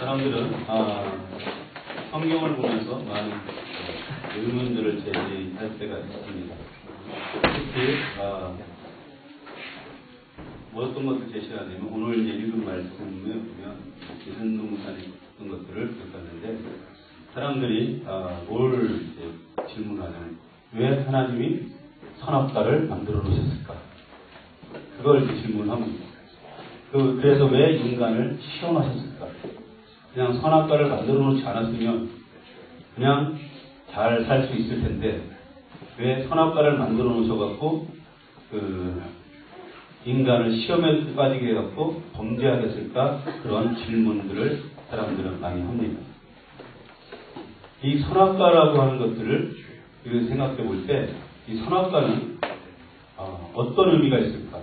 사람들은 성경을 보면서 많은 의문들을 제기할 때가 있습니다. 특히 어떤 것을 제시하냐면 오늘 이제 읽은 말씀에 보면 기선동산에 있던 것들을 겪었는데 사람들이 뭘 질문하냐면 왜 하나님이 선악과를 만들어 놓으셨을까? 그걸 질문을 합니다. 그래서 왜 인간을 시험하셨을까? 그냥 선악과를 만들어 놓지 않았으면 그냥 잘 살 수 있을 텐데 왜 선악과를 만들어 놓으셔갖고 인간을 시험에 빠지게 해갖고 범죄하게 했을까? 그런 질문들을 사람들은 많이 합니다. 이 선악과라고 하는 것들을 생각해 볼 때 이 선악과는 어떤 의미가 있을까?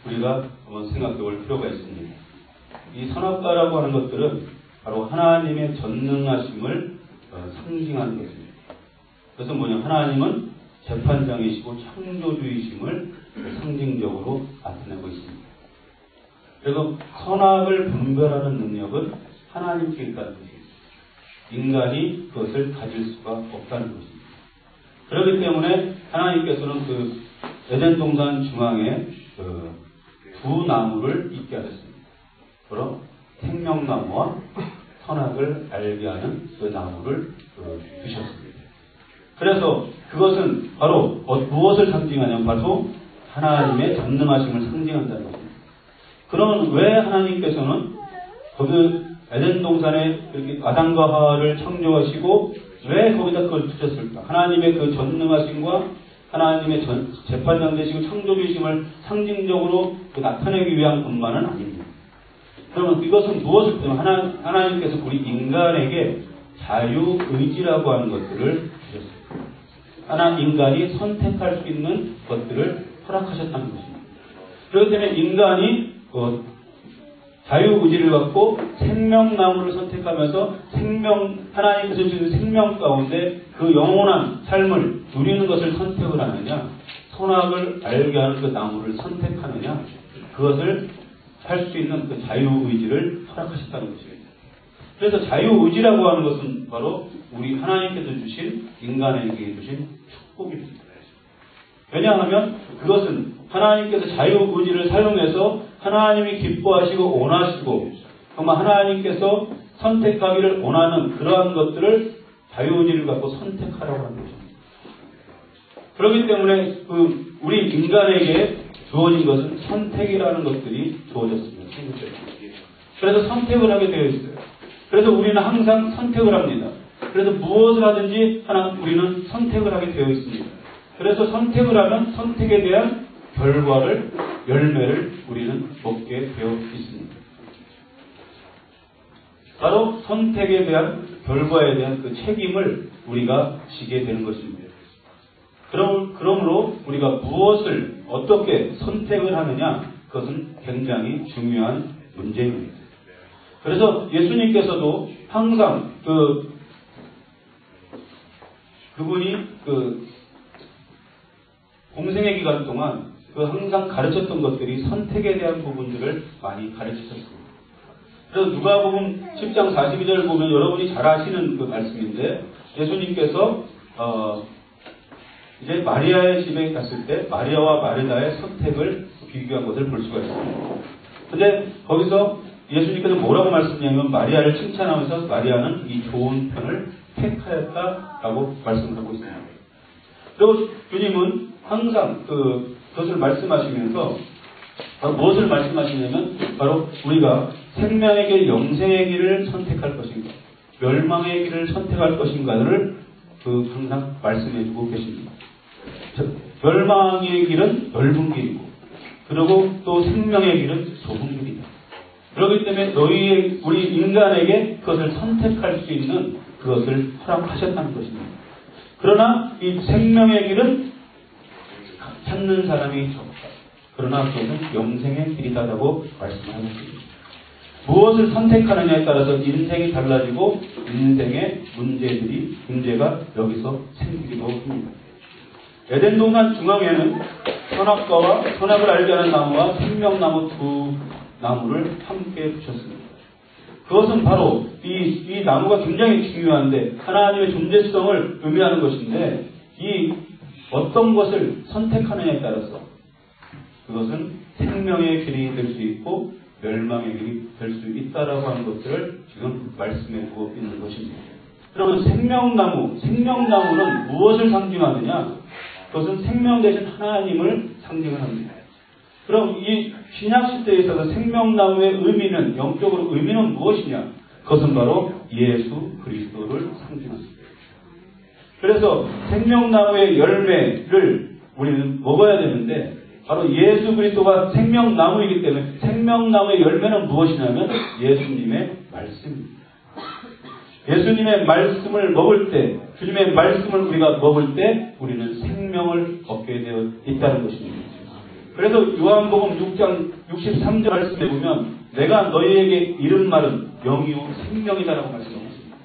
우리가 한번 생각해 볼 필요가 있습니다. 이 선악과라고 하는 것들은 바로 하나님의 전능하심을 상징하는 것입니다. 그래서 하나님은 재판장이시고 창조주이심을 상징적으로 나타내고 있습니다. 그리고 선악을 분별하는 능력은 하나님께 있다는 것입니다. 인간이 그것을 가질 수가 없다는 것입니다. 그렇기 때문에 하나님께서는 에덴 동산 중앙에 두 나무를 있게 하셨습니다. 바로 생명나무와 선악을 알게 하는 그 나무를 주셨습니다. 그래서 그것은 바로 무엇을 상징하냐면 바로 하나님의 전능하심을 상징한다는 것입니다. 그러면 왜 하나님께서는 거기 에덴 동산에 이렇게 아담과 하와를 창조하시고 왜 거기다 그걸 두셨을까? 하나님의 그 전능하심과 하나님의 재판장 되시고 창조주이심을 상징적으로 나타내기 위한 것만은 아닙니다. 그러면 이것은 무엇을 때문에 하나님께서 우리 인간에게 자유의지라고 하는 것들을 주셨습니다. 인간이 선택할 수 있는 것들을 허락하셨다는 것입니다. 그렇기 때문에 인간이 자유의지를 갖고 생명나무를 선택하면서 하나님께서 주신 생명 가운데 그 영원한 삶을 누리는 것을 선택을 하느냐, 선악을 알게 하는 그 나무를 선택하느냐, 그것을 할 수 있는 그 자유의지를 허락하셨다는 것입니다. 그래서 자유의지라고 하는 것은 바로 우리 하나님께서 주신 인간에게 주신 축복입니다. 왜냐하면 그것은 하나님께서 자유의지를 사용해서 하나님이 기뻐하시고 원하시고 정말 하나님께서 선택하기를 원하는 그러한 것들을 자유의지를 갖고 선택하라고 하는 것입니다. 그렇기 때문에 우리 인간에게 주어진 것은 선택이라는 것들이 주어졌습니다. 그래서 선택을 하게 되어 있어요. 그래서 우리는 항상 선택을 합니다. 그래서 무엇을 하든지 우리는 선택을 하게 되어 있습니다. 그래서 선택을 하면 선택에 대한 열매를 우리는 먹게 되어 있습니다. 바로 선택에 대한 결과에 대한 그 책임을 우리가 지게 되는 것입니다. 그러므로 우리가 무엇을 어떻게 선택을 하느냐, 그것은 굉장히 중요한 문제입니다. 그래서 예수님께서도 항상 그분이 공생의 기간 동안 항상 가르쳤던 것들이 선택에 대한 부분들을 많이 가르치셨습니다. 그래서 누가복음 10장 42절 보면 여러분이 잘 아시는 그 말씀인데 예수님께서 이제 마리아의 집에 갔을 때 마리아와 마르다의 선택을 비교한 것을 볼 수가 있습니다. 근데 거기서 예수님께서 뭐라고 말씀하냐면 마리아를 칭찬하면서 마리아는 이 좋은 편을 택하였다라고 말씀을 하고 있습니다. 그리고 주님은 항상 그것을 말씀하시면서 무엇을 말씀하시냐면 바로 우리가 생명의 길, 영생의 길을 선택할 것인가, 멸망의 길을 선택할 것인가를 항상 말씀해주고 계십니다. 멸망의 길은 넓은 길이고, 그리고 또 생명의 길은 좁은 길이다. 그렇기 때문에 우리 인간에게 그것을 선택할 수 있는 그것을 허락하셨다는 것입니다. 그러나 이 생명의 길은 찾는 사람이 적다. 그러나 그것은 영생의 길이다라고 말씀하고 있습니다. 무엇을 선택하느냐에 따라서 인생이 달라지고 인생의 문제가 여기서 생기기도 합니다. 에덴 동산 중앙에는 선악과와 선악을 알게 하는 나무와 생명나무 두 나무를 함께 붙였습니다. 그것은 바로 이 나무가 굉장히 중요한데 하나님의 존재성을 의미하는 것인데 이 어떤 것을 선택하느냐에 따라서 그것은 생명의 길이 될 수 있고 멸망의 길이 될 수 있다라고 하는 것들을 지금 말씀해 주고 있는 것입니다. 그러면 생명나무는 무엇을 상징하느냐? 그것은 생명 대신 하나님을 상징을 합니다. 그럼 이 신약시대에 있어서 생명나무의 의미는, 영적으로 의미는 무엇이냐? 그것은 바로 예수 그리스도를 상징합니다. 그래서 생명나무의 열매를 우리는 먹어야 되는데 바로 예수 그리스도가 생명나무이기 때문에 생명나무의 열매는 무엇이냐면 예수님의 말씀입니다. 예수님의 말씀을 먹을 때, 주님의 말씀을 우리가 먹을 때 우리는 생명을 얻게 되어 있다는 것입니다. 그래서 요한복음 6장 63절 말씀에 보면 내가 너희에게 이른 말은 영이요 생명이다라고 말씀하고 있습니다.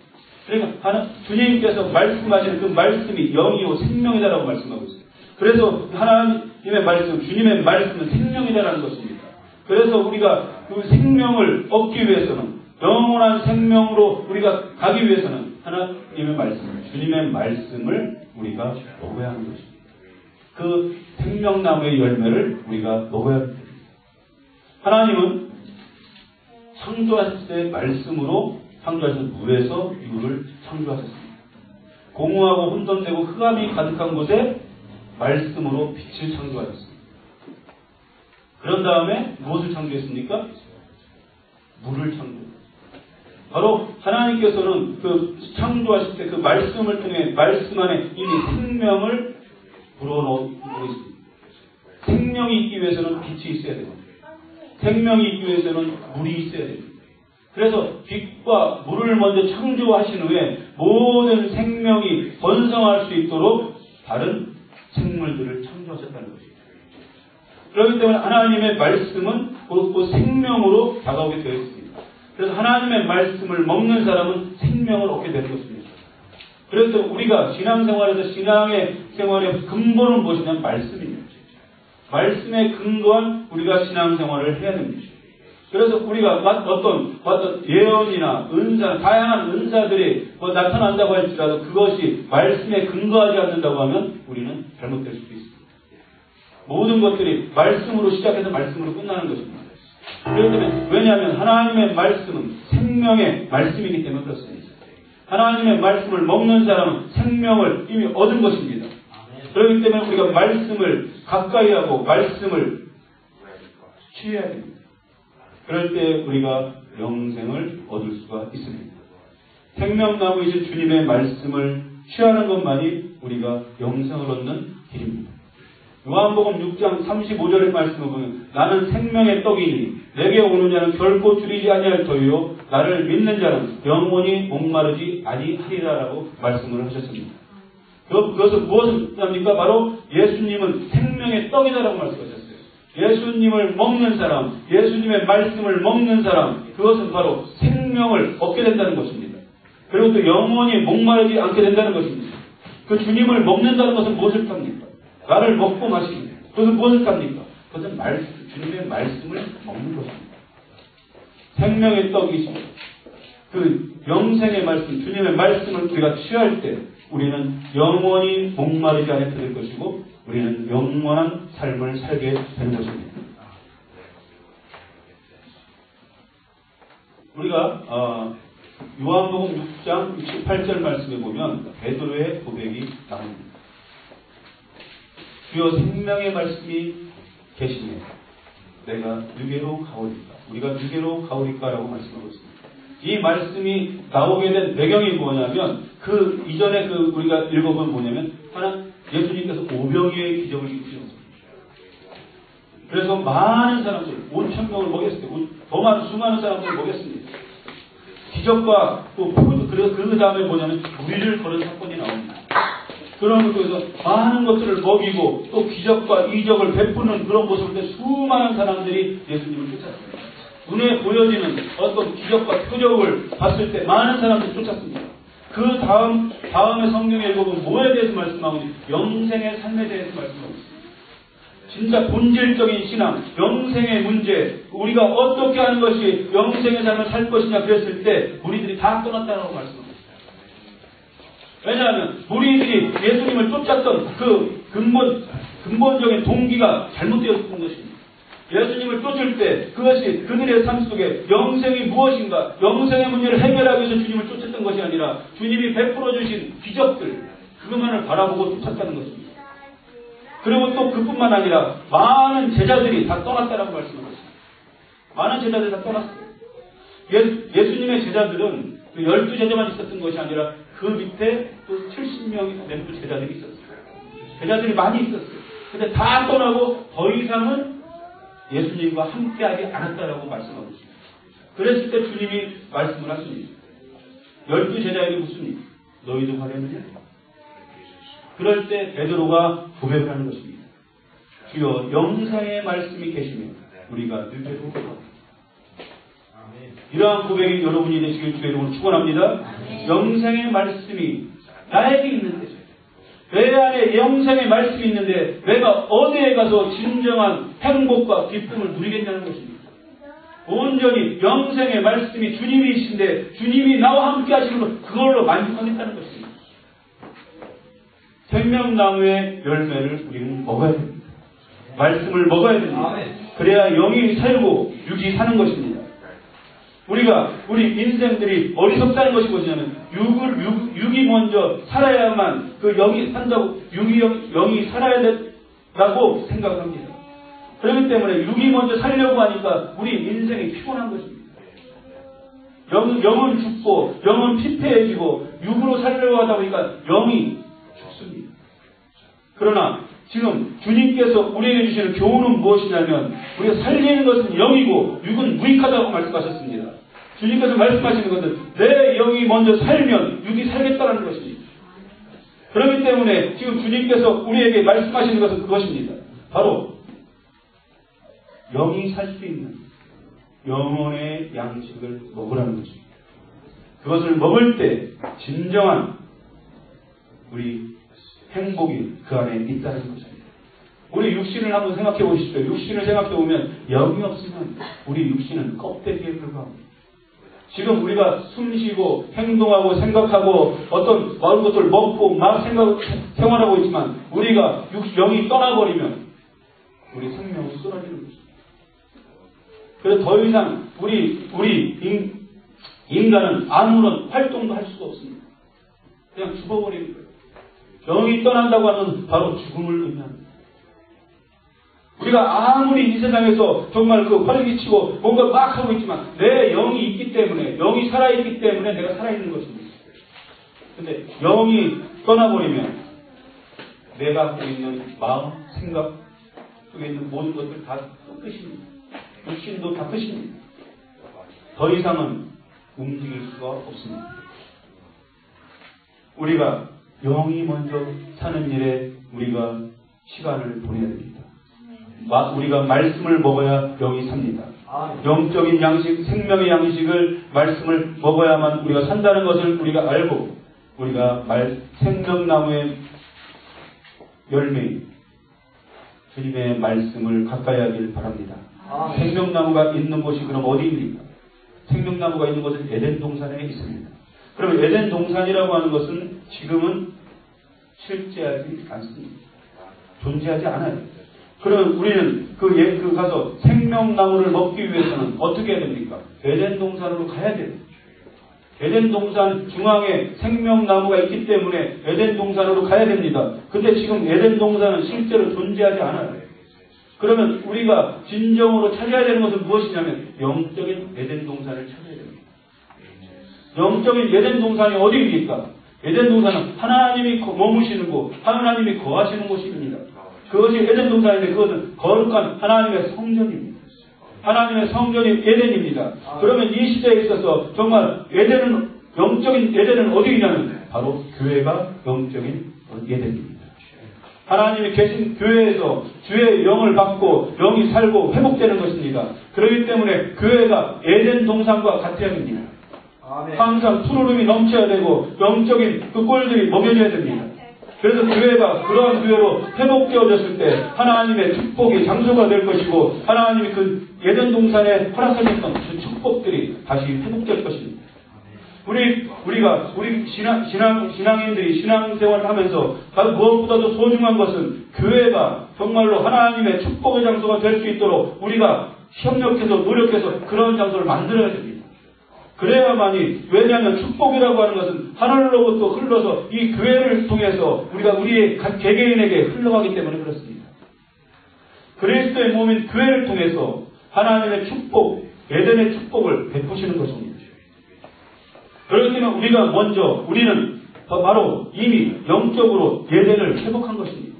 그러니까 주님께서 말씀하시는 그 말씀이 영이요 생명이다라고 말씀하고 있습니다. 그래서 하나님의 말씀, 주님의 말씀은 생명이다라는 것입니다. 그래서 우리가 그 생명을 얻기 위해서는 영원한 생명으로 우리가 가기 위해서는 하나님의 말씀, 주님의 말씀을 우리가 먹어야 하는 것입니다. 그 생명나무의 열매를 우리가 먹어야 합니다. 하나님은 창조하실 때 말씀으로 창조하셔서 물에서 유를 창조하셨습니다. 공허하고 혼돈되고 흑암이 가득한 곳에 말씀으로 빛을 창조하셨습니다. 그런 다음에 무엇을 창조했습니까? 물을 창조했습니다. 바로 하나님께서는 그 창조하실 때 그 말씀을 통해 말씀 안에 이미 생명을 불어넣고 있습니다. 생명이 있기 위해서는 빛이 있어야 됩니다. 생명이 있기 위해서는 물이 있어야 됩니다. 그래서 빛과 물을 먼저 창조하신 후에 모든 생명이 번성할 수 있도록 다른 생물들을 창조하셨다는 것입니다. 그렇기 때문에 하나님의 말씀은 그 생명으로 다가오게 되어 있습니다. 그래서 하나님의 말씀을 먹는 사람은 생명을 얻게 되는 것입니다. 그래서 우리가 신앙생활에서 신앙의 생활의 근본은 무엇이냐면 말씀입니다. 말씀에 근거한 우리가 신앙생활을 해야 됩니다. 그래서 우리가 어떤 예언이나 은사, 다양한 은사들이 나타난다고 할지라도 그것이 말씀에 근거하지 않는다고 하면 우리는 잘못될 수도 있습니다. 모든 것들이 말씀으로 시작해서 말씀으로 끝나는 것입니다. 그렇기 때문에 왜냐하면 하나님의 말씀은 생명의 말씀이기 때문에 그렇습니다. 하나님의 말씀을 먹는 사람은 생명을 이미 얻은 것입니다. 그렇기 때문에 우리가 말씀을 가까이 하고 말씀을 취해야 됩니다. 그럴 때 우리가 영생을 얻을 수가 있습니다. 생명나무이신 주님의 말씀을 취하는 것만이 우리가 영생을 얻는 길입니다. 요한복음 6장 35절의 말씀을 보면 나는 생명의 떡이니 내게 오는 자는 결코 줄이지 아니할 터이요 나를 믿는 자는 영원히 목마르지 아니하리라라고 말씀을 하셨습니다. 그것은 무엇을 합니까? 바로 예수님은 생명의 떡이다라고 말씀하셨어요. 예수님을 먹는 사람, 예수님의 말씀을 먹는 사람, 그것은 바로 생명을 얻게 된다는 것입니다. 그리고 또 영원히 목마르지 않게 된다는 것입니다. 그 주님을 먹는다는 것은 무엇을 합니까? 나를 먹고 마시는 그것은 무엇을 합니까? 그것은 주님의 말씀을 먹는 것입니다. 생명의 떡이시죠. 그 영생의 말씀, 주님의 말씀을 우리가 취할 때 우리는 영원히 목마르지 않게 될 것이고 우리는 영원한 삶을 살게 되는 것입니다. 우리가 요한복음 6장 68절 말씀에 보면 베드로의 고백이 나옵니다. 주여 생명의 말씀이 계시네 내가 누게로 가오리까 우리가 누게로 가오리까라고 말씀하고 있습니다. 이 말씀이 나오게 된 배경이 뭐냐면 그 이전에 우리가 읽어본 뭐냐면 예수님께서 오병이어의 기적을 일으키셨습니다. 그래서 많은 사람들 5,000명을 먹였습니다. 더 많은 수많은 사람들을 먹였습니다. 기적과 또 그래서 그 다음에 뭐냐면 무리를 거는 사건이 나옵니다. 그런 것에서 많은 것들을 먹이고 또 기적과 이적을 베푸는 그런 모습을 때 수많은 사람들이 예수님을 쫓았습니다. 눈에 보여지는 어떤 기적과 표적을 봤을 때 많은 사람들이 쫓았습니다. 그 다음에 성경에 읽어보면 뭐에 대해서 말씀하고 있는지 영생의 삶에 대해서 말씀하고 있습니다. 진짜 본질적인 신앙, 영생의 문제, 우리가 어떻게 하는 것이 영생의 삶을 살 것이냐 그랬을 때 무리들이 다 떠났다고 말씀합니다. 왜냐하면 무리들이 예수님을 쫓았던 그 근본적인 동기가 잘못되었던 것입니다. 예수님을 쫓을 때 그것이 그들의 삶 속에 영생이 무엇인가, 영생의 문제를 해결하기 위해서 주님을 쫓았던 것이 아니라 주님이 베풀어 주신 기적들, 그것만을 바라보고 쫓았다는 것입니다. 그리고 또 그뿐만 아니라 많은 제자들이 다 떠났다라고 말씀하셨습니다. 많은 제자들이 다 떠났어요. 예수님의 제자들은 그 12제자만 있었던 것이 아니라 그 밑에 또 70명이 되는 제자들이 있었어요. 제자들이 많이 있었어요. 근데 다 떠나고 더 이상은 예수님과 함께하지 않았다라고 말씀하고 있습니다. 그랬을 때 주님이 말씀을 하십니다. 12제자에게 묻습니다. 너희도 가려느냐? 그럴 때 베드로가 고백을 하는 것입니다. 주여 영생의 말씀이 계시면 우리가 늘게도 합니다. 이러한 고백이 여러분이 되시길 주의 이름으로 축원합니다. 영생의 말씀이 나에게 있는데, 내 안에 영생의 말씀이 있는데 내가 어디에 가서 진정한 행복과 기쁨을 누리겠냐는 것입니다. 온전히 영생의 말씀이 주님이신데 주님이 나와 함께 하시는 것, 그걸로 만족하겠다는 것입니다. 생명나무의 열매를 우리는 먹어야 됩니다. 말씀을 먹어야 됩니다. 그래야 영이 살고 육이 사는 것입니다. 우리 인생들이 어리석다는 것이 뭐냐면 육이 먼저 살아야만 그 영이 산다고, 영이 살아야 된다고 생각을 합니다. 그렇기 때문에 육이 먼저 살려고 하니까 우리 인생이 피곤한 것입니다. 영은 죽고 영은 피폐해지고 육으로 살려고 하다 보니까 영이 죽습니다. 그러나 지금 주님께서 우리에게 주시는 교훈은 무엇이냐면 우리가 살리는 것은 영이고 육은 무익하다고 말씀하셨습니다. 주님께서 말씀하시는 것은 내 영이 먼저 살면 육이 살겠다는 것입니다. 그렇기 때문에 지금 주님께서 우리에게 말씀하시는 것은 그것입니다. 바로 영이 살 수 있는 영혼의 양식을 먹으라는 것입니다. 그것을 먹을 때 진정한 우리 행복이 그 안에 있다는 것입니다. 우리 육신을 한번 생각해 보십시오. 육신을 생각해 보면 영이 없으면 우리 육신은 껍데기에 불과합니다. 지금 우리가 숨쉬고 행동하고 생각하고 어떤 많은 것들을 먹고 막 생활하고 있지만 우리가 영이 떠나버리면 우리 생명은 쓰러지는 것입니다. 그래서 더 이상 우리 인간은 아무런 활동도 할 수가 없습니다. 그냥 죽어버리는 거예요. 영이 떠난다고 하는 바로 죽음을 의미합니다. 우리가 아무리 이 세상에서 정말 활기치고 뭔가 막 하고 있지만 내 영이 있기 때문에, 영이 살아있기 때문에 내가 살아있는 것입니다. 근데 영이 떠나버리면 내가 갖고 있는 마음, 생각 속에 있는 모든 것들 다 끝입니다. 육신도 다 끝입니다. 더 이상은 움직일 수가 없습니다. 우리가 영이 먼저 사는 일에 우리가 시간을 보내야 됩니다. 우리가 말씀을 먹어야 영이 삽니다. 영적인 양식, 생명의 양식을, 말씀을 먹어야만 우리가 산다는 것을 우리가 알고 우리가 생명나무의 열매, 주님의 말씀을 가까이 하길 바랍니다. 생명나무가 있는 곳이 그럼 어디입니까? 생명나무가 있는 곳은 에덴 동산에 있습니다. 그럼 에덴 동산이라고 하는 것은 지금은 실제하지 않습니다. 존재하지 않아요. 그러면 우리는 가서 생명나무를 먹기 위해서는 어떻게 해야 됩니까? 에덴 동산으로 가야 돼요. 에덴 동산 중앙에 생명나무가 있기 때문에 에덴 동산으로 가야 됩니다. 근데 지금 에덴 동산은 실제로 존재하지 않아요. 그러면 우리가 진정으로 찾아야 되는 것은 무엇이냐면 영적인 에덴 동산을 찾아야 됩니다. 영적인 에덴 동산이 어디입니까? 에덴 동산은 하나님이 머무시는 곳, 하나님이 거하시는 곳입니다. 그것이 에덴 동산인데 그것은 거룩한 하나님의 성전입니다. 하나님의 성전이 에덴입니다. 그러면 이 시대에 있어서 정말 영적인 에덴은 어디냐면 바로 교회가 영적인 에덴입니다. 하나님이 계신 교회에서 주의 영을 받고 영이 살고 회복되는 것입니다. 그렇기 때문에 교회가 에덴 동산과 같아야 됩니다. 항상 푸르름이 넘쳐야 되고 영적인 그 꼴들이 먹여져야 됩니다. 그래서 교회가 그러한 교회로 회복되어졌을 때 하나님의 축복의 장소가 될 것이고 하나님이 그 예전 동산에 허락하셨던 그 축복들이 다시 회복될 것입니다. 우리 신앙인들이 신앙생활을 하면서 무엇보다도 소중한 것은 교회가 정말로 하나님의 축복의 장소가 될 수 있도록 우리가 협력해서 노력해서 그런 장소를 만들어야 됩니다. 그래야만이, 왜냐하면 축복이라고 하는 것은 하늘로부터 흘러서 이 교회를 통해서 우리의 각 개개인에게 흘러가기 때문에 그렇습니다. 그리스도의 몸인 교회를 통해서 하나님의 축복, 에덴의 축복을 베푸시는 것입니다. 그렇기 때문에 우리는 바로 이미 영적으로 에덴을 회복한 것입니다.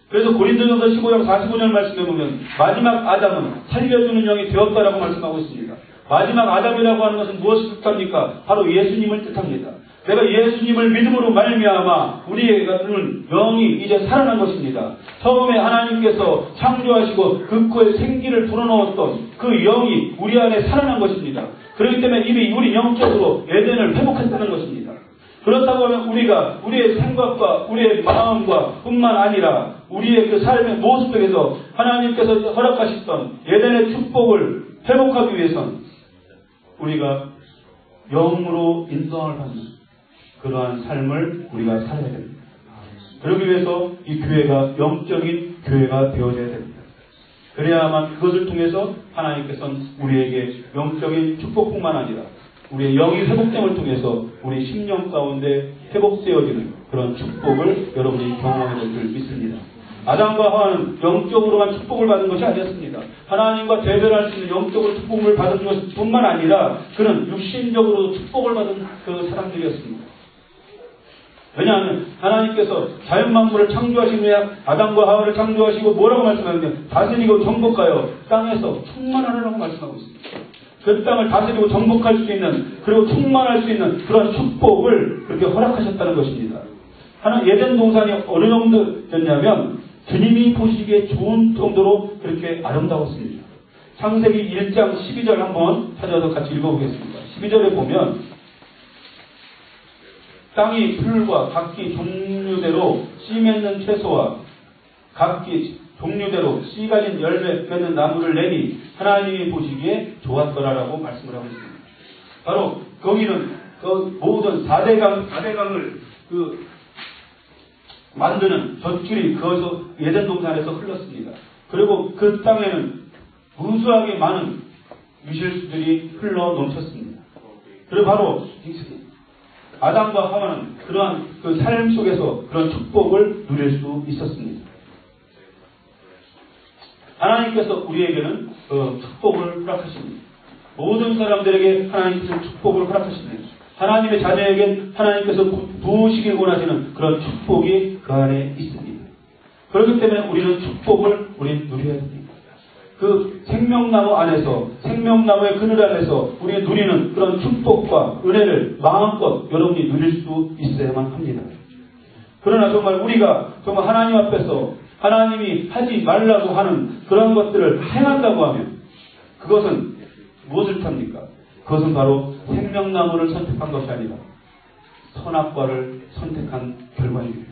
그래서 고린도전서 15장 45절 말씀에 보면 마지막 아담은 살려주는 영이 되었다라고 말씀하고 있습니다. 마지막 아담이라고 하는 것은 무엇을 뜻합니까? 바로 예수님을 뜻합니다. 내가 예수님을 믿음으로 말미암아 우리에게는 영이 이제 살아난 것입니다. 처음에 하나님께서 창조하시고 그 코에 생기를 불어넣었던 그 영이 우리 안에 살아난 것입니다. 그렇기 때문에 이미 우리 영적으로 에덴을 회복했다는 것입니다. 그렇다고 하면 우리가 우리의 생각과 우리의 마음과 뿐만 아니라 우리의 그 삶의 모습 속에서 하나님께서 허락하셨던 에덴의 축복을 회복하기 위해선 우리가 영으로 인도함을 받는 그러한 삶을 우리가 살아야 됩니다. 그러기 위해서 이 교회가 영적인 교회가 되어져야 됩니다. 그래야만 그것을 통해서 하나님께서는 우리에게 영적인 축복뿐만 아니라 우리의 영이 회복됨을 통해서 우리 심령 가운데 회복되어지는 그런 축복을 여러분이 경험하게 될 줄 믿습니다. 아담과 하와는 영적으로만 축복을 받은 것이 아니었습니다. 하나님과 대별할 수 있는 영적으로 축복을 받은 것뿐만 아니라 그는 육신적으로 축복을 받은 그 사람들이었습니다. 왜냐하면 하나님께서 자연만물을 창조하신 후에 아담과 하와를 창조하시고 뭐라고 말씀하는데 다스리고 정복하여 땅에서 충만하라고 말씀하고 있습니다. 그 땅을 다스리고 정복할 수 있는, 그리고 충만할 수 있는 그런 축복을 그렇게 허락하셨다는 것입니다. 예전 동산이 어느 정도였냐면 주님이 보시기에 좋은 정도로 그렇게 아름다웠습니다. 창세기 1장 12절 한번 찾아서 같이 읽어보겠습니다. 12절에 보면 땅이 풀과 각기 종류대로 씨 맺는 채소와 각기 종류대로 씨 가진 열매 맺는 나무를 내니 하나님이 보시기에 좋았더라라고 말씀을 하고 있습니다. 바로 거기는 그 모든 4대강을 만드는 젖줄이 거기서 예전 동산에서 흘렀습니다. 그리고 그 땅에는 무수하게 많은 유실수들이 흘러 넘쳤습니다. 그리고 바로 아담과 하와는 그러한 그 삶 속에서 그런 축복을 누릴 수 있었습니다. 하나님께서 우리에게는 축복을 허락하십니다. 모든 사람들에게 하나님께서 축복을 허락하십니다. 하나님의 자녀에겐 하나님께서 부으시길 원하시는 그런 축복이 그 안에 있습니다. 그렇기 때문에 우리는 축복을 누려야 됩니다. 그 생명나무 안에서, 생명나무의 그늘 안에서 우리가 누리는 그런 축복과 은혜를 마음껏 여러분이 누릴 수 있어야만 합니다. 그러나 정말 우리가 정말 하나님 앞에서 하나님이 하지 말라고 하는 그런 것들을 행한다고 하면 그것은 무엇을 탑니까? 그것은 바로 생명나무를 선택한 것이 아니라 선악과를 선택한 결과입니다.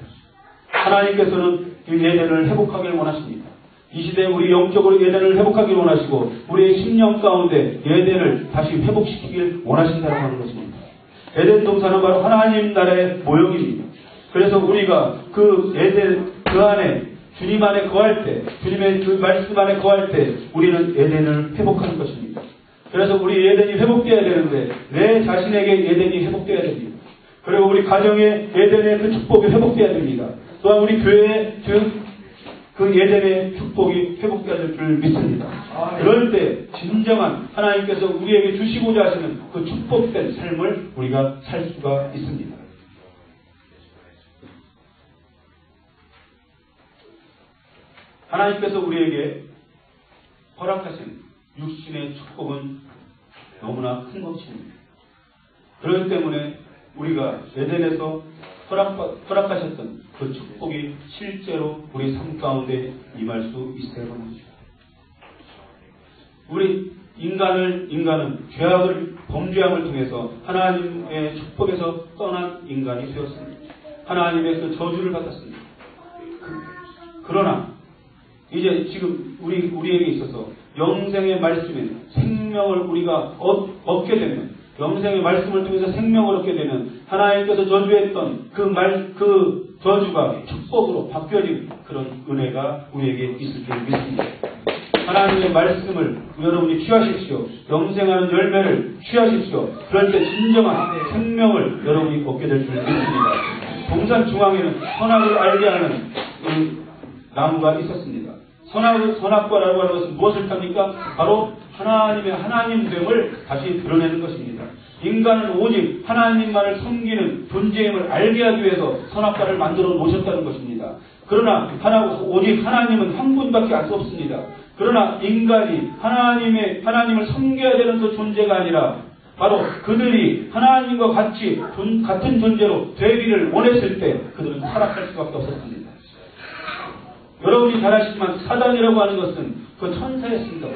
하나님께서는 이 에덴을 회복하길 원하십니다. 이 시대에 우리 영적으로 에덴을 회복하길 원하시고 우리의 심령 가운데 에덴을 다시 회복시키길 원하신다고 하는 것입니다. 에덴 동산은 바로 하나님 나라의 모형입니다. 그래서 우리가 그 에덴 그 안에 주님 안에 거할 때, 주님의 그 말씀 안에 거할 때 우리는 에덴을 회복하는 것입니다. 그래서 우리 에덴이 회복되어야 되는데 내 자신에게 에덴이 회복되어야 됩니다. 그리고 우리 가정의 에덴의 그 축복이 회복되어야 됩니다. 또한 우리 교회의 그 에덴의 축복이 회복되어야 될 줄 믿습니다. 그럴 때 진정한 하나님께서 우리에게 주시고자 하시는 그 축복된 삶을 우리가 살 수가 있습니다. 하나님께서 우리에게 허락하신 육신의 축복은 너무나 큰 것입니다. 그렇기 때문에 우리가 에덴에서 허락하셨던 그 축복이 실제로 우리 삶 가운데 임할 수 있어야 합니다. 우리 인간은 죄악을 범죄함을 통해서 하나님의 축복에서 떠난 인간이 되었습니다. 하나님의 그 저주를 받았습니다. 그러나 이제 지금 우리에게 있어서 영생의 말씀에 생명을 우리가 얻게 되면, 영생의 말씀을 통해서 생명을 얻게 되면 하나님께서 저주했던 그 저주가 축복으로 바뀌어진 그런 은혜가 우리에게 있을 줄 믿습니다. 하나님의 말씀을 여러분이 취하십시오. 영생하는 열매를 취하십시오. 그럴 때 진정한 생명을 여러분이 얻게 될 줄 믿습니다. 동산 중앙에는 선악을 알게 하는 나무가 있었습니다. 선악과라고 하는 것은 무엇을 합니까? 바로 하나님의 하나님됨을 다시 드러내는 것입니다. 인간은 오직 하나님만을 섬기는 존재임을 알게 하기 위해서 선악과를 만들어 놓으셨다는 것입니다. 그러나 오직 하나님은 한 분밖에 알 수 없습니다. 그러나 인간이 하나님을 섬겨야 되는 그 존재가 아니라 바로 그들이 하나님과 같은 존재로 되기를 원했을 때 그들은 타락할 수밖에 없었습니다. 여러분이 잘 아시지만 사단이라고 하는 것은 그 천사였습니다.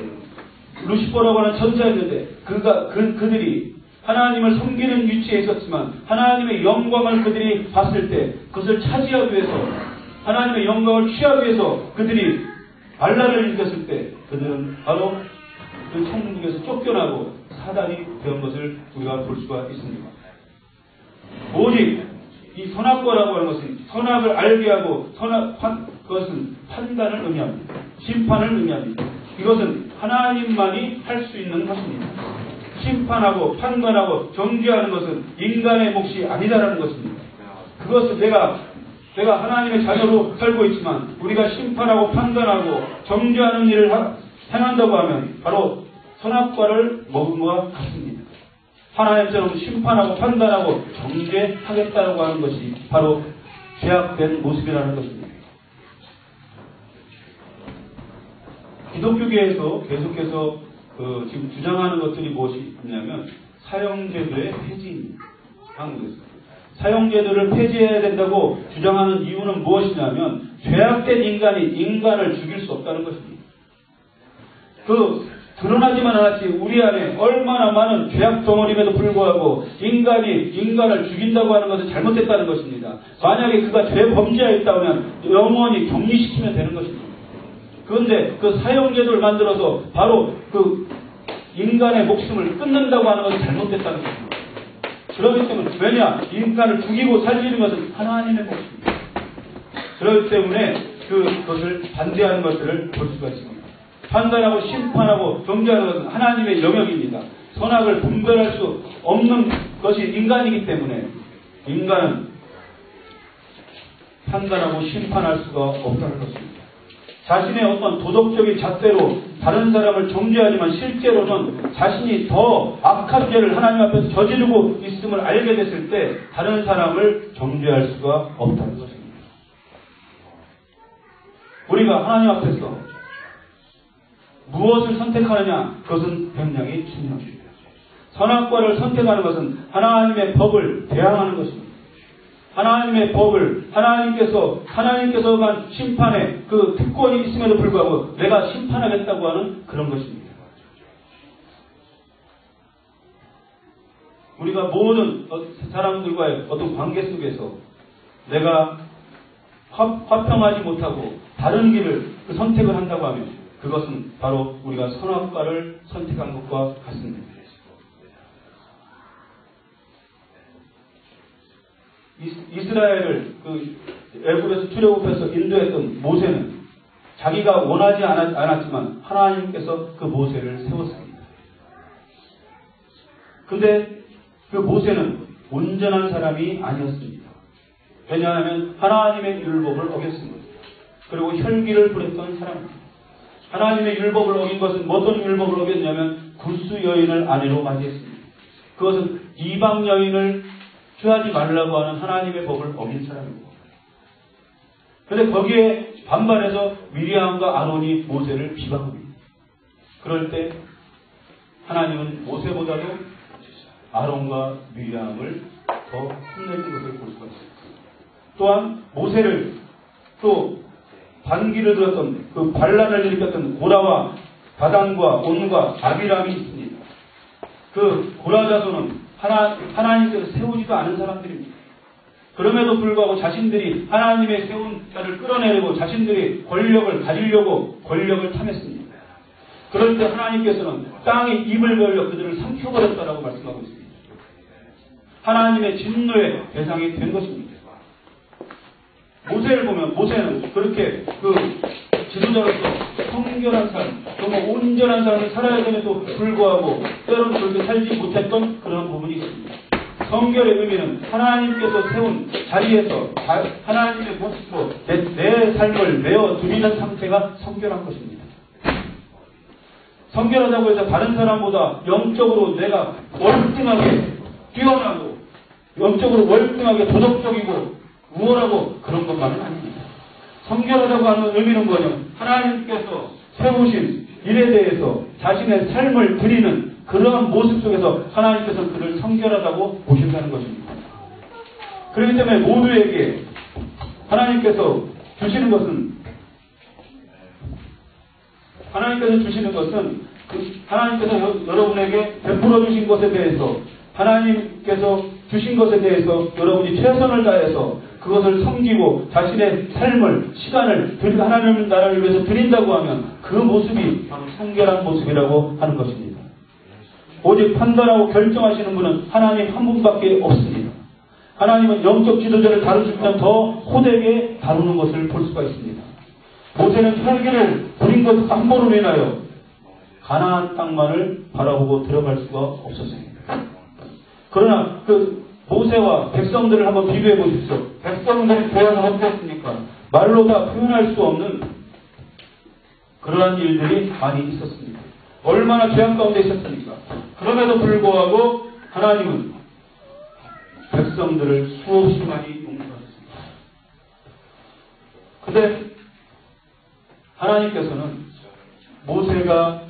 루시퍼라고 하는 천사였는데 그들이 하나님을 섬기는 위치에 있었지만 하나님의 영광을 그들이 봤을 때 그것을 차지하기 위해서, 하나님의 영광을 취하기 위해서 그들이 반란을 일으켰을 때 그들은 바로 그 천국에서 쫓겨나고 사단이 된 것을 우리가 볼 수가 있습니다. 오직 이 선악과라고 하는 것은 선악을 알게 하고 그것은 판단을 의미합니다. 심판을 의미합니다. 이것은 하나님만이 할 수 있는 것입니다. 심판하고 판단하고 정죄하는 것은 인간의 몫이 아니다라는 것입니다. 그것은 내가 하나님의 자녀로 살고 있지만 우리가 심판하고 판단하고 정죄하는 일을 행한다고 하면 바로 선악과를 먹은 것과 같습니다. 하나님처럼 심판하고 판단하고 정죄하겠다고 하는 것이 바로 죄악된 모습이라는 것입니다. 기독교계에서 계속해서 지금 주장하는 것들이 무엇이 있냐면 사형제도의 폐지입니다. 한국에서. 사형제도를 폐지해야 된다고 주장하는 이유는 무엇이냐면 죄악된 인간이 인간을 죽일 수 없다는 것입니다. 드러나지만 않았지 우리 안에 얼마나 많은 죄악 덩어림에도 불구하고 인간이 인간을 죽인다고 하는 것은 잘못됐다는 것입니다. 만약에 그가 죄 범죄하였다면 영원히 격리시키면 되는 것입니다. 그런데 그 사형제도를 만들어서 바로 그 인간의 목숨을 끊는다고 하는 것은 잘못됐다는 것입니다. 그렇기 때문에 왜냐? 인간을 죽이고 살리는 것은 하나님의 몫입니다. 그렇기 때문에 그것을 반대하는 것들을 볼 수가 있습니다. 판단하고 심판하고 정죄하는 것은 하나님의 영역입니다. 선악을 분별할 수 없는 것이 인간이기 때문에 인간은 판단하고 심판할 수가 없다는 것입니다. 자신의 어떤 도덕적인 잣대로 다른 사람을 정죄하지만 실제로는 자신이 더 악한 죄를 하나님 앞에서 저지르고 있음을 알게 됐을 때 다른 사람을 정죄할 수가 없다는 것입니다. 우리가 하나님 앞에서 무엇을 선택하느냐? 그것은 굉장히 중요합니다. 선악과를 선택하는 것은 하나님의 법을 대항하는 것입니다. 하나님의 법을 하나님께서만 심판에 그 특권이 있음에도 불구하고 내가 심판하겠다고 하는 그런 것입니다. 우리가 모든 사람들과의 어떤 관계 속에서 내가 화평하지 못하고 다른 길을 선택을 한다고 하면 그것은 바로 우리가 선악과를 선택한 것과 같습니다. 이스라엘을 애굽에서 출애굽해서 인도했던 모세는 자기가 원하지 않았지만 하나님께서 그 모세를 세웠습니다. 그런데 그 모세는 온전한 사람이 아니었습니다. 왜냐하면 하나님의 율법을 어겼습니다. 그리고 혈기를 부렸던 사람입니다. 하나님의 율법을 어긴 것은 어떤 율법을 어겼냐면 굴수 여인을 아내로 맞이했습니다. 그것은 이방 여인을 취하지 말라고 하는 하나님의 법을 어긴 사람입니다. 그런데 거기에 반발해서 미리암과 아론이 모세를 비방합니다. 그럴 때 하나님은 모세보다도 아론과 미리암을 더 혼내는 것을 볼 수가 있습니다. 또한 모세를 또 반기를 들었던 그 반란을 일으켰던 고라와 다단과 온과 아비람이 있습니다. 그 고라 자손은 하나님께서 세우지도 않은 사람들입니다. 그럼에도 불구하고 자신들이 하나님의 세운 자를 끌어내리고 자신들이 권력을 가지려고 권력을 탐했습니다. 그럴 때 하나님께서는 땅에 입을 벌려 그들을 삼켜버렸다라고 말씀하고 있습니다. 하나님의 진노의 대상이 된 것입니다. 모세를 보면 모세는 그렇게 그 지도자로서 성결한 삶, 정말 온전한 삶을 살아야 됨에도 불구하고 때로는 그렇게 살지 못했던 그런 부분이 있습니다. 성결의 의미는 하나님께서 세운 자리에서 하나님의 모습으로 내 삶을 내어드리는 상태가 성결한 것입니다. 성결하다고 해서 다른 사람보다 영적으로 내가 월등하게 뛰어나고 영적으로 월등하게 도덕적이고 우월하고 그런 것만은 아닙니다. 성결하다고 하는 의미는 뭐냐면 하나님께서 세우신 일에 대해서 자신의 삶을 드리는 그러한 모습 속에서 하나님께서 그를 성결하다고 보신다는 것입니다. 그렇기 때문에 모두에게 하나님께서 주시는 것은 하나님께서 여러분에게 베풀어 주신 것에 대해서 하나님께서 주신 것에 대해서 여러분이 최선을 다해서 그것을 섬기고 자신의 삶을 시간을 하나님 나라를 위해서 드린다고 하면 그 모습이 바로 성결한 모습이라고 하는 것입니다. 오직 판단하고 결정하시는 분은 하나님 한 분밖에 없습니다. 하나님은 영적 지도자를 다루실 때 더 호되게 다루는 것을 볼 수가 있습니다. 모세는 혈기를 부린 것 한 번으로 인하여 가나안 땅만을 바라보고 들어갈 수가 없었습니다. 그러나 그 모세와 백성들을 한번 비교해 보십시오. 백성들의 교양은 어땠습니까? 말로 다 표현할 수 없는 그러한 일들이 많이 있었습니다. 얼마나 죄악 가운데 있었습니까? 그럼에도 불구하고 하나님은 백성들을 수없이 많이 용서하셨습니다. 근데 하나님께서는 모세가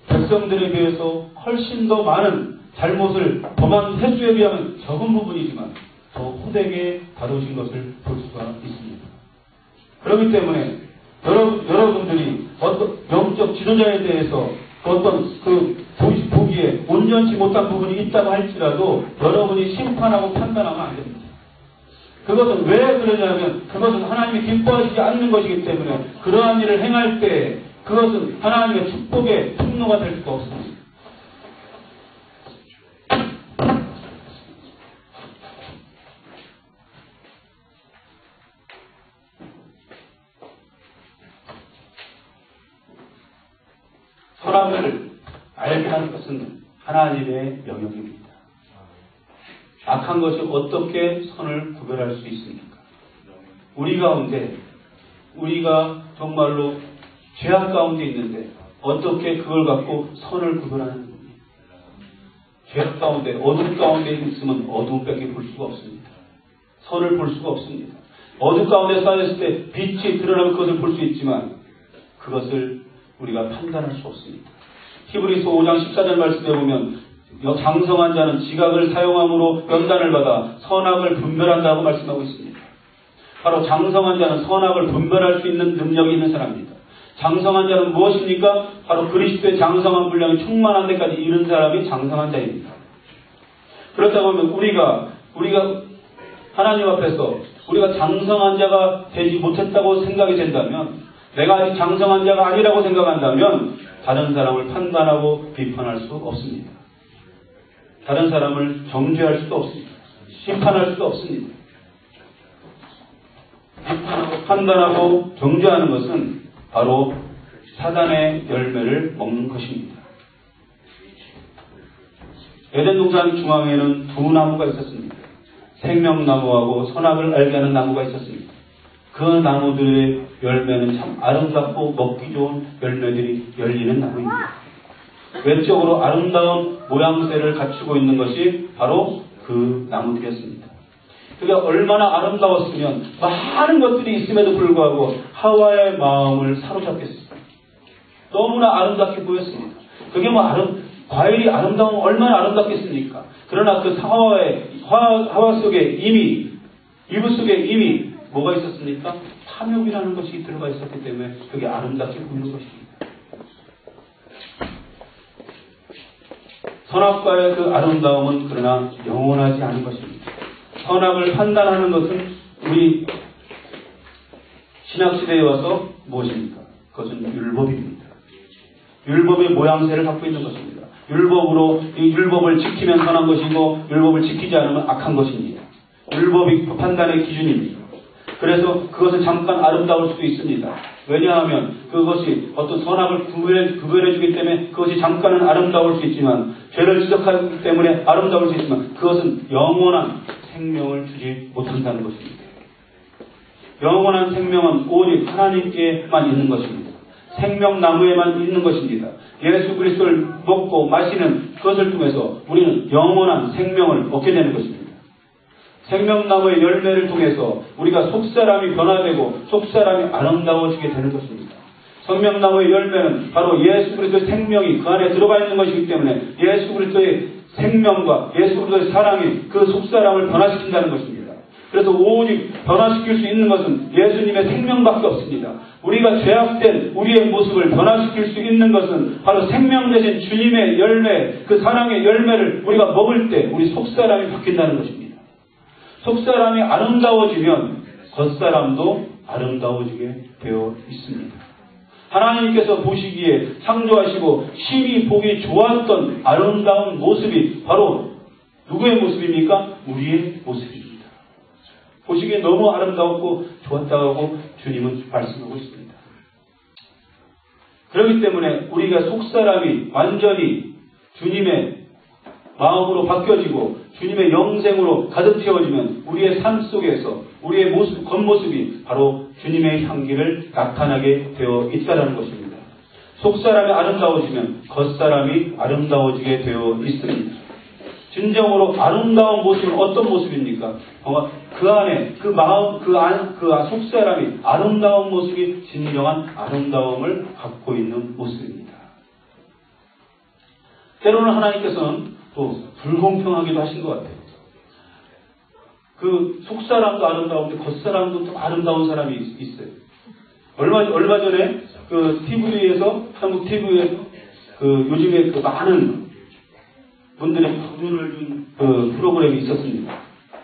백성들에 비해서 훨씬 더 많은 잘못을 범한 횟수에 비하면 적은 부분이지만 더 호되게 다루신 것을 볼 수가 있습니다. 그렇기 때문에 여러분들이 어떤 영적 지도자에 대해서 어떤 보기에 온전치 못한 부분이 있다고 할지라도 여러분이 심판하고 판단하면 안 됩니다. 그것은 왜 그러냐면 그것은 하나님이 기뻐하시지 않는 것이기 때문에 그러한 일을 행할 때 그것은 하나님의 축복의 통로가 될 수가 없습니다. 선악을 알게 하는 것은 하나님의 영역입니다. 악한 것이 어떻게 선을 구별할 수 있습니까? 우리 가운데 우리가 정말로 죄악 가운데 있는데 어떻게 그걸 갖고 선을 구별하는 겁니까? 죄악 가운데 어둠 가운데 있으면 어둠밖에 볼 수가 없습니다. 선을 볼 수가 없습니다. 어둠 가운데 쌓였을 때 빛이 드러나면 그것을 볼 수 있지만 그것을 우리가 판단할 수 없습니다. 히브리서 5장 14절 말씀에 보면 장성한 자는 지각을 사용함으로 연단을 받아 선악을 분별한다고 말씀하고 있습니다. 바로 장성한 자는 선악을 분별할 수 있는 능력이 있는 사람입니다. 장성한 자는 무엇입니까? 바로 그리스도의 장성한 분량이 충만한 데까지 이른 사람이 장성한 자입니다. 그렇다고 하면 우리가 하나님 앞에서 우리가 장성한 자가 되지 못했다고 생각이 된다면 내가 아직 장성한 자가 아니라고 생각한다면 다른 사람을 판단하고 비판할 수 없습니다. 다른 사람을 정죄할 수도 없습니다. 심판할 수도 없습니다. 비판하고 판단하고 정죄하는 것은 바로 사단의 열매를 먹는 것입니다. 에덴 동산 중앙에는 두 나무가 있었습니다. 생명나무하고 선악을 알게 하는 나무가 있었습니다. 그 나무들의 열매는 참 아름답고 먹기 좋은 열매들이 열리는 나무입니다. 외적으로 아름다운 모양새를 갖추고 있는 것이 바로 그 나무들이었습니다. 그게 얼마나 아름다웠으면 많은 것들이 있음에도 불구하고 하와의 마음을 사로잡겠습니다. 너무나 아름답게 보였습니다. 그게 과일이 아름다우면 얼마나 아름답겠습니까? 그러나 그 하와 속에 이브 속에 이미 뭐가 있었습니까? 탐욕이라는 것이 들어가 있었기 때문에 그게 아름답게 보이는 것입니다. 선악과의 그 아름다움은 그러나 영원하지 않은 것입니다. 선악을 판단하는 것은 우리 신약시대에 와서 무엇입니까? 그것은 율법입니다. 율법의 모양새를 갖고 있는 것입니다. 율법으로 이 율법을 지키면 선한 것이고 율법을 지키지 않으면 악한 것입니다. 율법이 판단의 기준입니다. 그래서 그것은 잠깐 아름다울 수도 있습니다. 왜냐하면 그것이 어떤 선악을 구별해주기 때문에 그것이 잠깐은 아름다울 수 있지만 죄를 지적하기 때문에 아름다울 수 있지만 그것은 영원한 생명을 주지 못한다는 것입니다. 영원한 생명은 오직 하나님께만 있는 것입니다. 생명나무에만 있는 것입니다. 예수 그리스도를 먹고 마시는 그것을 통해서 우리는 영원한 생명을 얻게 되는 것입니다. 생명나무의 열매를 통해서 우리가 속사람이 변화되고 속사람이 아름다워지게 되는 것입니다. 생명나무의 열매는 바로 예수 그리스도의 생명이 그 안에 들어가 있는 것이기 때문에 예수 그리스도의 생명과 예수 그리스도의 사랑이 그 속사람을 변화시킨다는 것입니다. 그래서 오직 변화시킬 수 있는 것은 예수님의 생명밖에 없습니다. 우리가 죄악된 우리의 모습을 변화시킬 수 있는 것은 바로 생명 대신 주님의 열매, 그 사랑의 열매를 우리가 먹을 때 우리 속사람이 바뀐다는 것입니다. 속사람이 아름다워지면 겉사람도 아름다워지게 되어 있습니다. 하나님께서 보시기에 창조하시고 심히 보기 좋았던 아름다운 모습이 바로 누구의 모습입니까? 우리의 모습입니다. 보시기에 너무 아름다웠고 좋았다고 주님은 말씀하고 있습니다. 그렇기 때문에 우리가 속사람이 완전히 주님의 마음으로 바뀌어지고 주님의 영생으로 가득 채워지면 우리의 삶 속에서 우리의 모습, 겉모습이 바로 주님의 향기를 나타나게 되어 있다는 것입니다. 속사람이 아름다워지면 겉사람이 아름다워지게 되어 있습니다. 진정으로 아름다운 모습은 어떤 모습입니까? 그 안에, 그 마음, 그 속사람이 아름다운 모습이 진정한 아름다움을 갖고 있는 모습입니다. 때로는 하나님께서는 또 불공평하기도 하신 것 같아요. 그 속사람도 아름다운데 겉사람도 또 아름다운 사람이 있어요. 얼마 전에 그 TV에서, 한국 TV에서 요즘에 그 많은 분들의 도전을 준 그 프로그램이 있었습니다.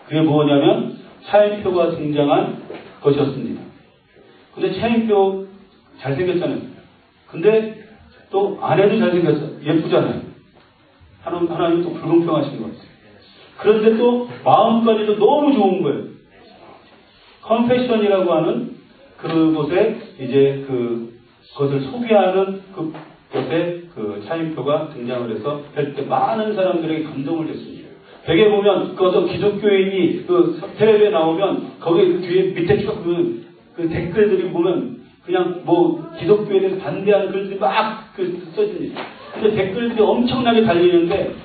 그게 뭐냐면 차인표가 등장한 것이었습니다. 근데 차인표 잘생겼잖아요. 근데 또 아내도 잘생겼어요. 예쁘잖아요. 하나님 또 불공평하신 것 같아요. 그런데 또 마음까지도 너무 좋은 거예요. 컴패션이라고 하는 그곳에 이제 그것을 소개하는 그곳에 그 차인표가 등장을 해서 할 때 많은 사람들에게 감동을 줬습니다. 벽에 보면 그 어떤 기독교인이 그 텔레비에 나오면 거기 그 뒤에 밑에 쭉 그 댓글들이 보면 그냥 뭐 기독교에 대해서 반대하는 글들이 막 써집니다. 근데 댓글들이 엄청나게 달리는데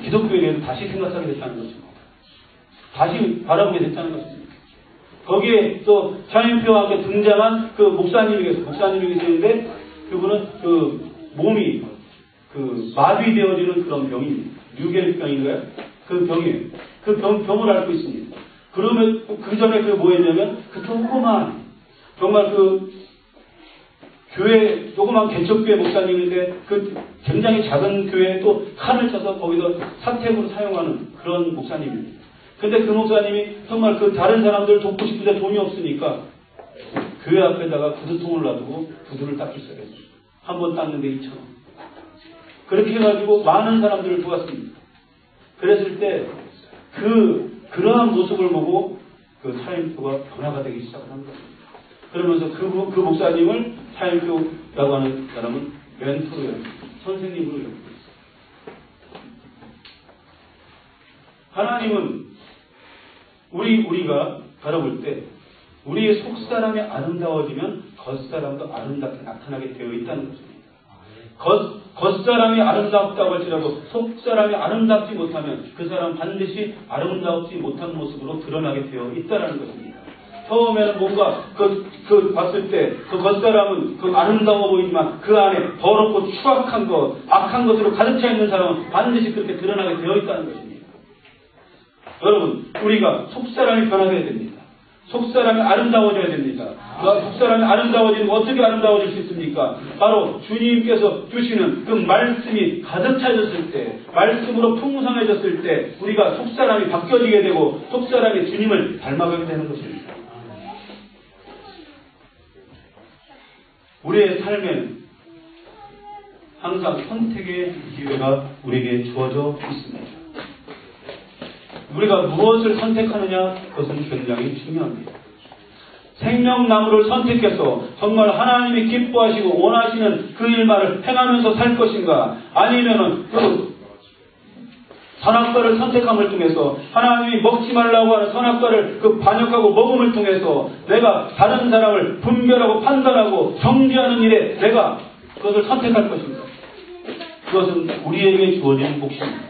기독교에 대해서 다시 생각하게 됐다는 거죠. 다시 바라보게 됐다는 것입니다. 거기에 또 차인표와 등장한 그 목사님이 계시는데 그분은 그 몸이 그 마비되어지는 그런 병입니다. 류겔병인가요? 그 병이에요. 그 병을 앓고 있습니다. 그러면 그 전에 그 뭐였냐면 그 조그만 정말 그 교회 조그만 개척교회 목사님인데 그 굉장히 작은 교회에 또 칸을 쳐서 거기서 사택으로 사용하는 그런 목사님입니다. 근데 그 목사님이 정말 그 다른 사람들 돕고 싶은데 돈이 없으니까 교회 앞에다가 구두통을 놔두고 구두를 닦기 시작했어요. 한 번 닦는데 2,000원. 그렇게 해가지고 많은 사람들을 도왔습니다. 그랬을 때 그러한 모습을 보고 그 차인표가 변화가 되기 시작을 한 겁니다. 그러면서 그 목사님을 차인표라고 하는 사람은 멘토로 선생님으로 여기고 있어요. 하나님은 우리가 바라볼 때 우리의 속사람이 아름다워지면 겉사람도 아름답게 나타나게 되어 있다는 것입니다. 겉사람이 아름답다고 할지라도 속사람이 아름답지 못하면 그 사람 반드시 아름답지 못한 모습으로 드러나게 되어 있다는 것입니다. 처음에는 뭔가 봤을 때 그 겉사람은 아름다워 보이지만 그 안에 더럽고 추악한 것, 악한 것으로 가득 차 있는 사람은 반드시 그렇게 드러나게 되어 있다는 것입니다. 여러분, 우리가 속사람이 변화되어야 됩니다. 속사람이 아름다워져야 됩니다. 속사람이 아름다워지는 어떻게 아름다워질 수 있습니까? 바로 주님께서 주시는 그 말씀이 가득 차졌을 때, 말씀으로 풍성해졌을 때 우리가 속사람이 바뀌어지게 되고 속사람이 주님을 닮아가게 되는 것입니다. 우리의 삶에는 항상 선택의 기회가 우리에게 주어져 있습니다. 우리가 무엇을 선택하느냐, 그것은 굉장히 중요합니다. 생명나무를 선택해서 정말 하나님이 기뻐하시고 원하시는 그 일만을 행하면서 살 것인가, 아니면은 그 선악과를 선택함을 통해서 하나님이 먹지 말라고 하는 선악과를 그 반역하고 먹음을 통해서 내가 다른 사람을 분별하고 판단하고 정죄하는 일에 내가 그것을 선택할 것인가. 그것은 우리에게 주어진 몫입니다.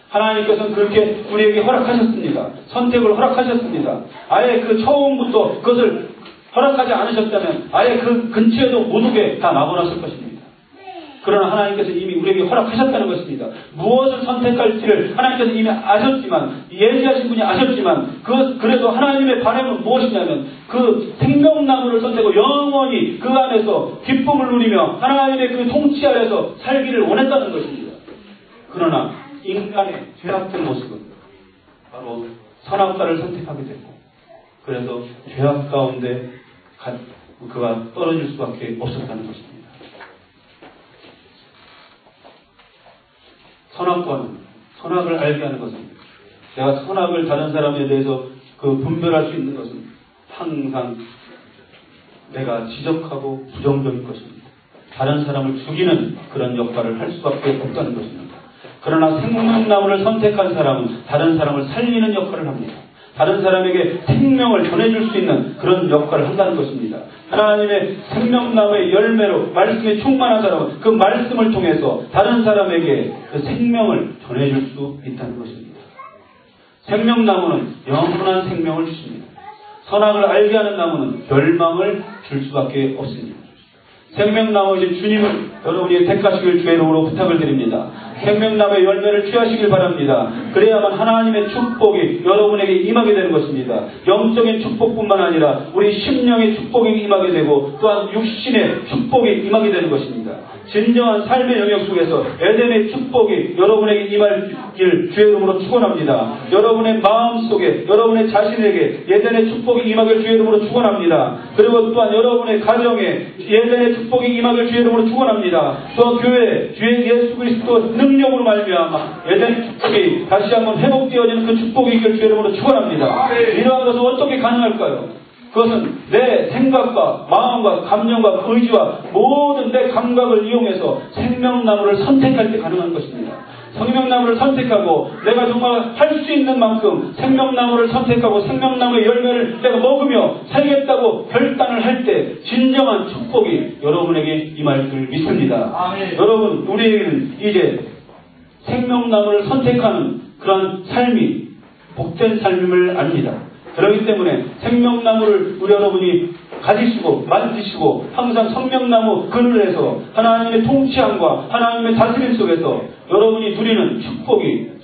하나님께서는 그렇게 우리에게 허락하셨습니다. 선택을 허락하셨습니다. 아예 그 처음부터 그것을 허락하지 않으셨다면 아예 그 근처에도 못 오게 다 막아놨을 것입니다. 그러나 하나님께서 이미 우리에게 허락하셨다는 것입니다. 무엇을 선택할지를 하나님께서 이미 아셨지만, 예지하신 분이 아셨지만, 그래도 하나님의 바람은 무엇이냐면 그 생명나무를 선택하고 영원히 그 안에서 기쁨을 누리며 하나님의 그 통치 아래서 살기를 원했다는 것입니다. 그러나 인간의 죄악된 모습은 바로 선악과를 선택하게 되고, 그래서 죄악 가운데 그가 떨어질 수밖에 없었다는 것입니다. 선악과는, 선악을 알게 하는 것은, 내가 선악을 다른 사람에 대해서 그 분별할 수 있는 것은 항상 내가 지적하고 부정적인 것입니다. 다른 사람을 죽이는 그런 역할을 할 수밖에 없다는 것입니다. 그러나 생명나무를 선택한 사람은 다른 사람을 살리는 역할을 합니다. 다른 사람에게 생명을 전해줄 수 있는 그런 역할을 한다는 것입니다. 하나님의 생명나무의 열매로 말씀에 충만한 사람은 그 말씀을 통해서 다른 사람에게 그 생명을 전해줄 수 있다는 것입니다. 생명나무는 영원한 생명을 주십니다. 선악을 알게 하는 나무는 멸망을 줄 수밖에 없습니다. 생명나무의 주님을 여러분이 택하시길 주의 이름으로 부탁을 드립니다. 생명나무의 열매를 취하시길 바랍니다. 그래야만 하나님의 축복이 여러분에게 임하게 되는 것입니다. 영적인 축복뿐만 아니라 우리 심령의 축복이 임하게 되고 또한 육신의 축복이 임하게 되는 것입니다. 진정한 삶의 영역 속에서 에덴의 축복이 여러분에게 임하길 주의 이름으로 축원합니다. 여러분의 마음속에, 여러분의 자신에게 에덴의 축복이 임하길 주의 이름으로 축원합니다. 그리고 또한 여러분의 가정에 에덴의 축복이 임하길 주의 이름으로 축원합니다. 또 교회, 주의 예수 그리스도 능력으로 말미암아 에덴의 축복이 다시 한번 회복되어지는 그 축복이 있길 주의 이름으로 축원합니다. 이러한 것은 어떻게 가능할까요? 그것은 내 생각과 마음과 감정과 의지와 모든 내 감각을 이용해서 생명나무를 선택할 때 가능한 것입니다. 생명나무를 선택하고 내가 정말 할 수 있는 만큼 생명나무를 선택하고 생명나무의 열매를 내가 먹으며 살겠다고 결단을 할 때 진정한 축복이 여러분에게 임할 줄 믿습니다. 아멘. 여러분, 우리에게는 이제 생명나무를 선택하는 그런 삶이 복된 삶임을 압니다. 그렇기 때문에 생명나무를 우리 여러분이 가지시고 만지시고 항상 생명나무 그늘에서 하나님의 통치함과 하나님의 다스림 속에서 여러분이 누리는 축복이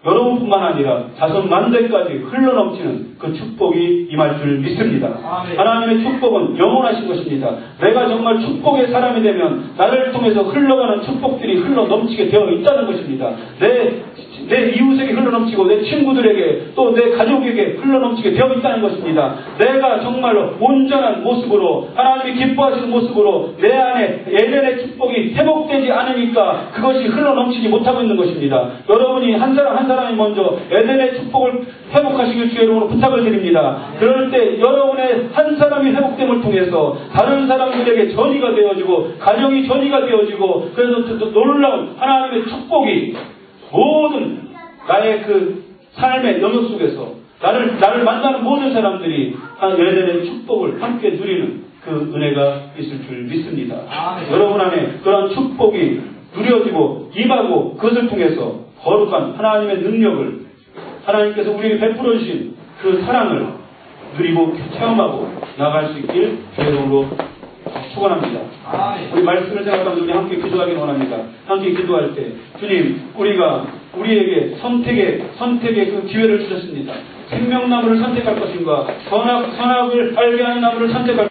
여러분뿐만 아니라 자손 만대까지 흘러넘치는 그 축복이 임할 줄 믿습니다. 아멘. 하나님의 축복은 영원하신 것입니다. 내가 정말 축복의 사람이 되면 나를 통해서 흘러가는 축복들이 흘러넘치게 되어 있다는 것입니다. 내 이웃에게 흘러넘치고 내 친구들에게 또 내 가족에게 흘러넘치게 되어 있다는 것입니다. 내가 정말로 온전한 모습으로 하나님이 기뻐하시는 모습으로 내 안에 에덴의 축복이 회복되지 않으니까 그것이 흘러넘치지 못하고 있는 것입니다. 여러분이 한 사람 한 사람이 먼저 에덴의 축복을 회복하시길 주의 이름으로 부탁을 드립니다. 그럴 때 여러분의 한 사람이 회복됨을 통해서 다른 사람들에게 전이가 되어지고 가정이 전이가 되어지고 그래서 또 놀라운 하나님의 축복이 모든 나의 그 삶의 영역 속에서 나를 만나는 모든 사람들이 에덴의 축복을 함께 누리는 그 은혜가 있을 줄 믿습니다. 여러분 안에 그런 축복이 누려지고 임하고 그것을 통해서 거룩한 하나님의 능력을 하나님께서 우리에게 베풀어 주신 그 사랑을 누리고 체험하고 나갈 수 있길 주의 이름으로 축원합니다. 우리 말씀을 생각하면서 우리 함께 기도하기를 원합니다. 함께 기도할 때 주님, 우리에게 선택의 그 기회를 주셨습니다. 생명나무를 선택할 것인가? 선악을 알게 하는 나무를 선택할